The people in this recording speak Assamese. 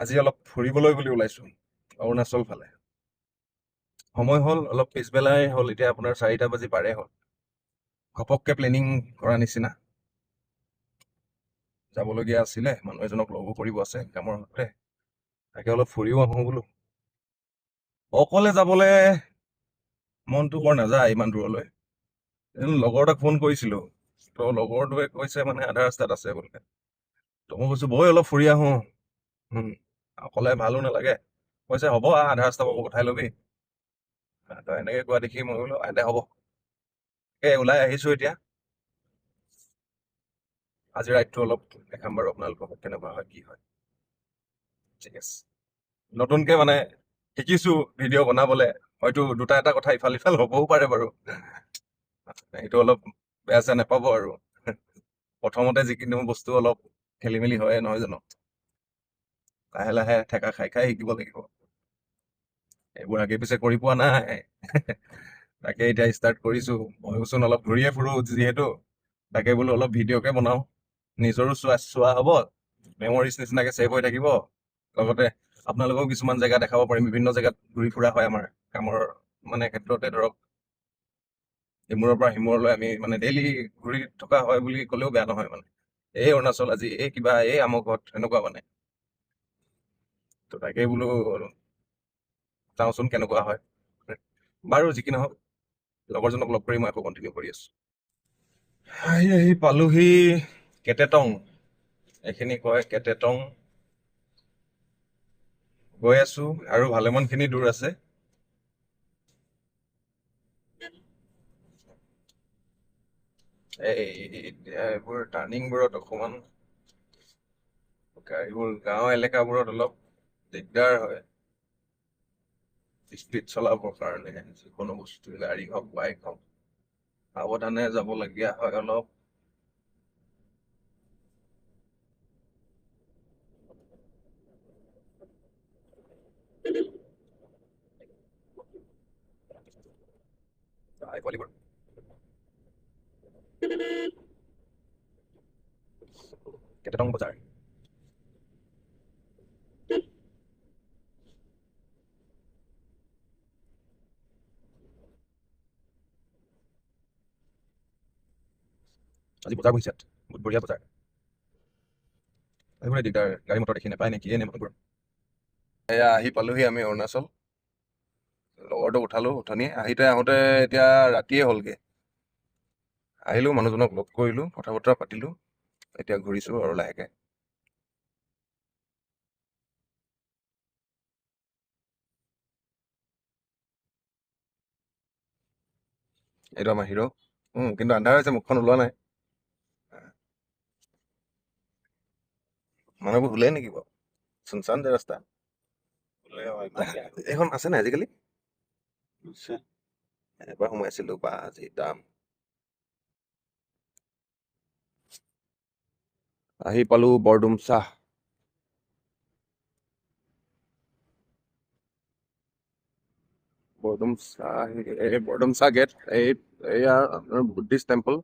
আজি অলপ ফুৰিবলৈ বুলি ওলাইছো অৰুণাচল ফালে। সময় হ'ল অলপ পিছবেলাই হ'ল, এতিয়া আপোনাৰ 4টা বাজি পাৰে হ'ল। ঘপককে প্লেনিং কৰা নিচিনা যাবলগীয়া আছিলে, মানুহ এজনক লগো কৰিব আছে কামৰ সূত্ৰে। তাকে অলপ ফুৰিও আহোঁ বোলো। অকলে যাবলে মনটো বৰ নাযায় ইমান দূৰলৈ। লগৰ এটাক ফোন কৰিছিলো, তো লগৰটোৱে কৈছে মানে আধা ৰাস্তাত আছে বোলে। তো মই কৈছো বই অলপ ফুৰি আহোঁ। অকলে ভালো নালাগে। কৈছে হ'ব আধা ৰাস্তা পাব উঠাই ল'বি। তো এনেকে কোৱা দেখি মই বোলো দে হ'ব, ওলাই আহিছো এতিয়া। আজি ৰাইডটো অলপ দেখাম বাৰু আপোনালোকক কেনেকুৱা হয় কি হয়। ঠিক আছে, নতুনকে মানে শিকিছো ভিডিঅ' বনাবলে, হয়তো দুটা এটা কথা ইফাল সিফাল হ'বও পাৰে বাৰু, সেইটো অলপ বেয়া চেয়া নাপাব আৰু। প্ৰথমতে যিকোনো বস্তু অলপ খেলি মেলি হয় নহয় জানো, লাহে লাহে ঠেকা খাই খাই শিকিব লাগিব। এইবোৰ আগে পিছে কৰি পোৱা নাই। তাকে এতিয়া ষ্টাৰ্ট কৰিছো। ময়োচোন অলপ ঘূৰিয়ে ফুৰো যিহেতু, তাকে বোলো অলপ ভিডিঅ'কে বনাও, নিজৰো চোৱা হ'ব, মেমৰিজ নিচিনাকে ছেভ হৈ থাকিব, লগতে আপোনালোকেও কিছুমান জেগা দেখাব পাৰিম। বিভিন্ন জেগাত ঘূৰি ফুৰা হয় আমাৰ কামৰ মানে ক্ষেত্ৰতে ধৰক, ইমূৰৰ পৰা সিমূৰলৈ আমি মানে ডেইলি ঘূৰি থকা হয় বুলি ক'লেও বেয়া নহয়। মানে এই অৰুণাচল, আজি এই কিবা, এই আমুকত, এনেকুৱা মানে। তো তাকে বোলো চাওঁচোন কেনেকুৱা হয়। বাৰু যি কি নহওক, লগৰজনক লগ কৰি মই আকৌ কণ্টিনিউ কৰি আছো। আহি পালোহি কেটেটং, এইখিনি কয় কেটেটং। গৈ আছো আৰু ভালেমানখিনি দূৰ আছে। এইবোৰ টাৰ্ণিংবোৰত অকমান, গাড়ীবোৰ গাঁও এলেকাবোৰত অলপ দিগদাৰ হয় স্পীড চলাবৰ কাৰণে। যিকোনো বস্তু, গাড়ী হওক বাইক হওক, সাৱধানে যাবলগীয়া হয় অলপ। পোৱালিবোৰ কেটেটং বজাৰ। আজি বজাৰ বহিছে, বহুত বঢ়িয়া বজাৰ। এইবোৰে দিগদাৰ, গাড়ী মটৰ দেখি নাপায় নে কিয়ে নে মানুহবোৰ। এয়া আহি পালোহি আমি অৰুণাচল। লগৰটোক উঠালো উঠনি আহোঁতে এতিয়া ৰাতিয়ে হ'লগে। আহিলো, মানুহজনক লগ কৰিলো, কথা বতৰা পাতিলো, এতিয়া ঘূৰিছো আৰু লাহেকে। এইটো আমাৰ হিৰ'। কিন্তু আন্ধাৰ হৈছে, মুখখন ওলোৱা নাই। মানুহবোৰ শুলে নেকি বাৰু? চুনচান যে ৰাস্তা। এইখন আছে নাই আজিকালি? এবাৰ সোমাইছিলো, বা যি দাম। আহি পালো বৰডুমচা। বৰডুমচা গেট, এয়া বুদ্ধিষ্ট টেম্পল।